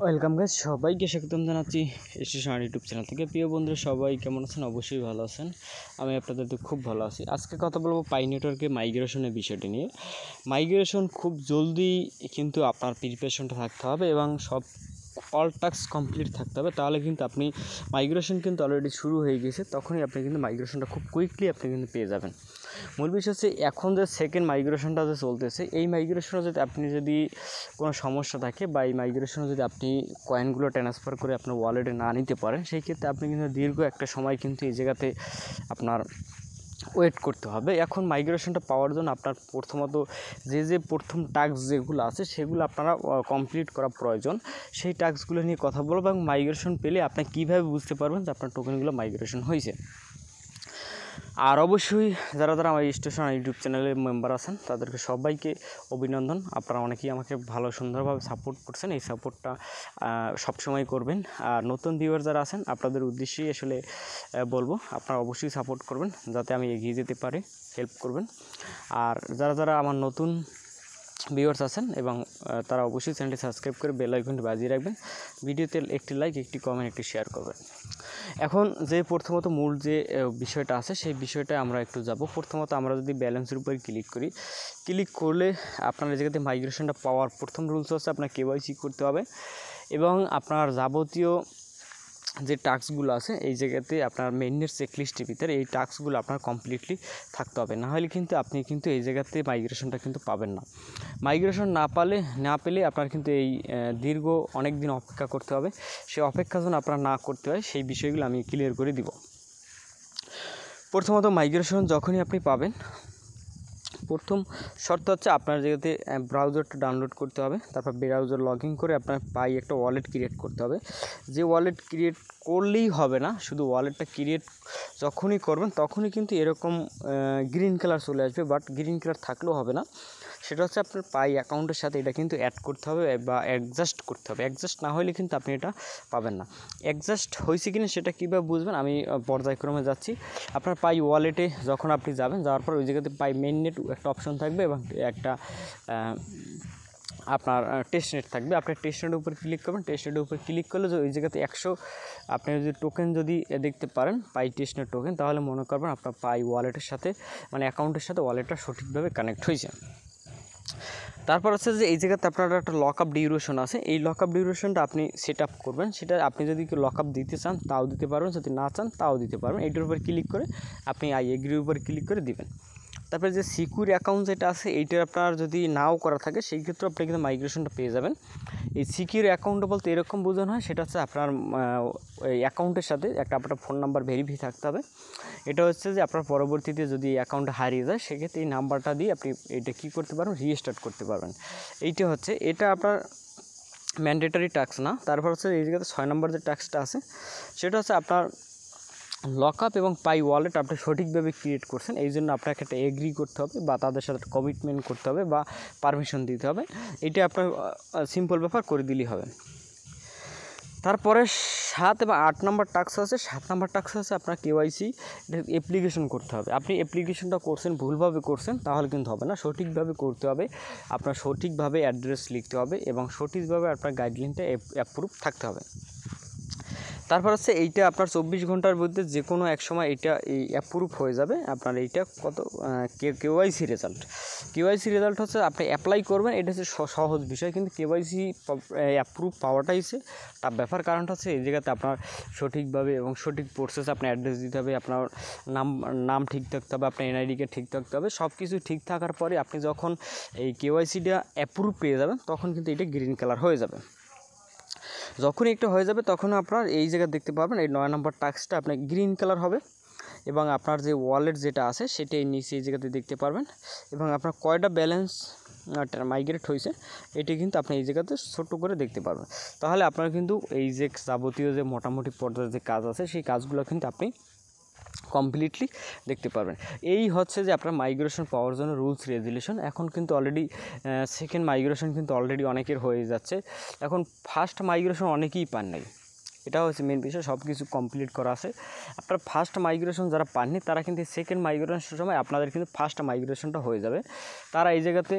Welcome guys, সবাইকে স্বাগতম জানাচ্ছি স্টেশন ইউটিউব চ্যানেল থেকে। প্রিয় বন্ধুরা, সবাই কেমন আছেন? অবশ্যই ভালো আছেন। আমি আপনাদের তো খুব ভালো আছি। আজকে কথা বলবো পাই নেটওয়ার্কে মাইগ্রেশনের বিষয়টি নিয়ে। মাইগ্রেশন খুব জলদি কিন্তু আপনার প্রিপারেশনটা থাকতে হবে এবং অল টাস্ক কমপ্লিট থাকতে হবে, তাহলে কিন্তু আপনি মাইগ্রেশন কিন্তু অলরেডি শুরু হয়ে গেছে, তখনই আপনি কিন্তু মাইগ্রেশনটা খুব কুইকলি আপনি কিন্তু পেয়ে যাবেন। মূল বিষয় হচ্ছে এখন যে সেকেন্ড মাইগ্রেশনটা যে চলতেছে, এই মাইগ্রেশনে যদি আপনি কোনো সমস্যা থাকে বা এই মাইগ্রেশনে যদি আপনি কয়েনগুলো ট্রান্সফার করে আপনার ওয়ালেটে না নিতে পারেন, সেই ক্ষেত্রে আপনি কিন্তু দীর্ঘ একটা সময় কিন্তু এই জায়গাতে আপনার ওয়েট করতে হবে। এখন মাইগ্রেশনটা পাওয়ার জন্য আপনার প্রথমত প্রথম টাস্ক যেগুলো আছে সেগুলো আপনারা কমপ্লিট করা প্রয়োজন। সেই টাস্কগুলো নিয়ে কথা বলবো এবং মাইগ্রেশন পেলে আপনি কীভাবে বুঝতে পারবেন যে আপনার টোকেনগুলো মাইগ্রেশন হয়েছে। আর অবশ্যই যারা আমার স্টেশন ইউটিউব চ্যানেলের মেম্বার আছেন তাদেরকে সবাইকে অভিনন্দন। আপনারা অনেকেই আমাকে ভালো সুন্দরভাবে সাপোর্ট করছেন, এই সাপোর্টটা সবসময় করবেন। আর নতুন ভিউয়ার যারা আছেন আপনাদের উদ্দেশ্যেই আসলে বলবো, আপনারা অবশ্যই সাপোর্ট করবেন যাতে আমি এগিয়ে যেতে পারি, হেল্প করবেন। আর যারা আমার নতুন ভিউয়ার্স আছেন এবং তারা অবশ্যই চ্যানেলটি সাবস্ক্রাইব করে বেল আইকনটি বাজিয়ে রাখবেন। ভিডিওতে একটি লাইক, একটি কমেন্ট, একটি শেয়ার করবেন। এখন প্রথমত মূল বিষয়টা আছে সেই বিষয়টা আমরা একটু যাব। প্রথমত আমরা যদি ব্যালেন্সের উপরে ক্লিক করলে আপনার এই জায়গাতে মাইগ্রেশনটা পাওয়ার প্রথম রুলস হচ্ছে আপনার কেওয়াইসি করতে হবে এবং আপনার যাবতীয় যে টাস্কগুলো আছে এই জায়গাতে আপনার মেইনের চেকলিস্টের ভিতরে এই টাস্কগুলো আপনার কমপ্লিটলি থাকতে হবে, না হলে কিন্তু আপনি কিন্তু এই জায়গাতে মাইগ্রেশনটা কিন্তু পাবেন না। মাইগ্রেশন না পেলে আপনার কিন্তু এই দীর্ঘ অনেক দিন অপেক্ষা করতে হবে। সেই অপেক্ষা যেন আপনার না করতে হয় সেই বিষয়গুলো আমি ক্লিয়ার করে দিব। প্রথমত মাইগ্রেশন যখনই আপনি পাবেন, প্রথম শর্ত হচ্ছে আপনার জায়গাতে ব্রাউজারটা ডাউনলোড করতে হবে। তারপর ব্রাউজার লগ ইন করে আপনার পাই একটা ওয়ালেট ক্রিয়েট করতে হবে। যে ওয়ালেট ক্রিয়েট করলেই হবে না, শুধু ওয়ালেটটা ক্রিয়েট যখনই করবেন তখনই কিন্তু এরকম গ্রিন কালার চলে আসবে, বাট গ্রিন কালার থাকলেও হবে না। সেটা হচ্ছে আপনার পাই অ্যাকাউন্টের সাথে এটা কিন্তু অ্যাড করতে হবে বা অ্যাডজাস্ট করতে হবে। অ্যাডজাস্ট না হলে কিন্তু আপনি এটা পাবেন না। অ্যাডজাস্ট হয়েছে কিনা সেটা কীভাবে বুঝবেন, আমি পর্যায়ক্রমে যাচ্ছি। আপনার পাই ওয়ালেটে যখন আপনি যাওয়ার পর ওই জায়গাতে পাই মেইননেট একটা অপশন থাকবে এবং একটা আপনার টেস্টনেট থাকবে। আপনি টেস্টনেটের উপর ক্লিক করবেন। টেস্টনেটের উপর ক্লিক করলে ওই জায়গাতে 100 আপনি যদি টোকেন যদি দেখতে পারেন পাই টেস্টনেট টোকেন, তাহলে মনে করবেন আপনার পাই ওয়ালেটের সাথে অ্যাকাউন্টের সাথে ওয়ালেটটা সঠিকভাবে কানেক্ট হয়েছে। তারপর হচ্ছে যে এই জায়গাতে আপনার একটা লক আপ ডিউরেশন আছে, এই লক আপ ডিউরেশনটা আপনি সেট আপ করবেন। সেটা আপনি যদি লক আপ দিতে চান তাও দিতে পারবেন, যদি না চান তাও দিতে পারবেন। এইটার উপর ক্লিক করে আপনি আই এগ্রির উপর ক্লিক করে দিবেন। তারপরে যে সিকিউর অ্যাকাউন্ট যেটা আছে এইটা আপনার যদি নাও করা থাকে সেই ক্ষেত্রে আপনি কিন্তু মাইগ্রেশনটা পেয়ে যাবেন। এই সিকিউর অ্যাকাউন্ট বলতে এরকম বোঝানো হয়, সেটা হচ্ছে আপনার এই অ্যাকাউন্টের সাথে আপনার ফোন নাম্বার ভেরিফাই থাকতে হবে। এটা হচ্ছে যে আপনার পরবর্তীতে যদি অ্যাকাউন্ট হারিয়ে যায় সেক্ষেত্রে এই নাম্বারটা দিয়ে আপনি এটা কী করতে পারবেন, রিস্টার্ট করতে পারবেন। এটা আপনার ম্যান্ডেটরি টাস্ক না। তারপর হচ্ছে এই জায়গাতে 6 নম্বর যে টাস্কটা আছে সেটা হচ্ছে আপনার লক আপ এবং পাই ওয়ালেট আপনি সঠিকভাবে ক্রিয়েট করছেন, এই জন্য আপনাকে একটা এগ্রি করতে হবে বা তাদের সাথে কমিটমেন্ট করতে হবে বা পারমিশন দিতে হবে। এটা আপনার সিম্পল ব্যাপার, করে দিলেই হবে। তারপরে 7 এবং 8 নম্বর টাস্ক আছে। 7 নম্বর টাস্ক আছে আপনার কেওয়াইসি অ্যাপ্লিকেশন করতে হবে। আপনি অ্যাপ্লিকেশনটা করছেন, ভুলভাবে করছেন তাহলে কিন্তু হবে না, সঠিকভাবে করতে হবে। আপনার সঠিকভাবে অ্যাড্রেস লিখতে হবে এবং সঠিকভাবে আপনার গাইডলাইনটা অ্যাপ্রুভ থাকতে হবে। তারপর হচ্ছে এইটা আপনার 24 ঘন্টার মধ্যে যে কোনো এক সময় এটা এই অ্যাপ্রুভ হয়ে যাবে। আপনার এইটা কেওয়াইসি রেজাল্ট হচ্ছে আপনি অ্যাপ্লাই করবেন, এটা হচ্ছে সহজ বিষয়, কিন্তু কেওয়াইসি অ্যাপ্রুভ পাওয়াটাই হচ্ছে টাফ ব্যাপার। কারণটা হচ্ছে এই জায়গাতে আপনার সঠিকভাবে এবং সঠিক প্রসেসে আপনার অ্যাড্রেস দিতে হবে, আপনার নাম ঠিক থাকতে হবে, আপনার এনআইডিকে ঠিক থাকতে হবে। সব কিছু ঠিক থাকার পরে আপনি যখন এই কেওয়াইসিটা অ্যাপ্রুভ পেয়ে যাবেন তখন কিন্তু এটা গ্রিন কালার হয়ে যাবে। যখনই একটা হয়ে যাবে তখন আপনার এই জায়গায় দেখতে পাবেন এই 9 নম্বর টাস্কটা আপনার গ্রিন কালার হবে এবং আপনার যে ওয়ালেট যেটা আছে সেটা এই নিচে এই জায়গাতে দেখতে পারবেন এবং আপনার কয়টা ব্যালেন্স মাইগ্রেট হয়েছে এটি কিন্তু আপনি এই জায়গাতে ছোট করে দেখতে পারবেন। তাহলে আপনার কিন্তু এই যে যাবতীয় যে মোটামুটি পর্যায়ে যে কাজ আছে সেই কাজগুলো কিন্তু আপনি কমপ্লিটলি দেখতে পারবেন। এই হচ্ছে যে আপনার মাইগ্রেশন পাওয়ার জন্য রুলস রেগুলেশন। এখন কিন্তু অলরেডি সেকেন্ড মাইগ্রেশন কিন্তু অলরেডি অনেকের হয়ে যাচ্ছে। এখন ফার্স্ট মাইগ্রেশন অনেকেই পান নাই, এটা হচ্ছে মেন বিষয়। সব কিছু কমপ্লিট করা আছে। আপনার ফার্স্ট মাইগ্রেশন যারা পাননি তারা কিন্তু সেকেন্ড মাইগ্রেশনের সময় আপনাদের কিন্তু ফার্স্ট মাইগ্রেশনটা হয়ে যাবে। তারা এই জায়গাতে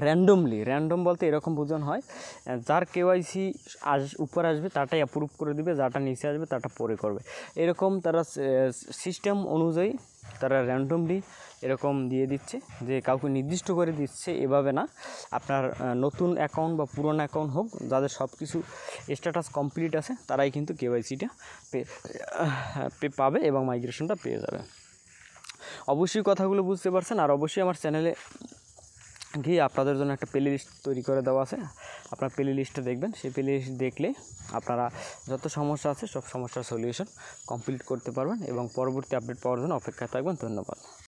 র্যান্ডম বলতে এরকম বোঝানো হয়, যার কেওয়াইসি উপরে আসবে তারটাই অ্যাপ্রুভ করে দিবে, যারটা নিচে আসবে তারটা পরে করবে। এরকম তারা সিস্টেম অনুযায়ী তারা র্যান্ডমলি এরকম দিয়ে দিচ্ছে, যে কাউকে নির্দিষ্ট করে দিচ্ছে এভাবে না। আপনার নতুন অ্যাকাউন্ট বা পুরনো অ্যাকাউন্ট হোক, যাদের সব কিছু স্ট্যাটাস কমপ্লিট আছে তারাই কিন্তু কেওয়াইসিটা পাবে এবং মাইগ্রেশনটা পেয়ে যাবে। অবশ্যই কথাগুলো বুঝতে পারছেন। আর অবশ্যই আমার চ্যানেলে গিয়ে আপনাদের জন্য একটা প্লে লিস্ট তৈরি করে দেওয়া আছে, আপনার প্লে লিস্টটা দেখবেন। সেই প্লে লিস্ট দেখলে আপনারা যত সমস্যা আছে সব সমস্যার সলিউশন কমপ্লিট করতে পারবেন এবং পরবর্তী আপডেট পাওয়ার জন্য অপেক্ষায় থাকবেন। ধন্যবাদ।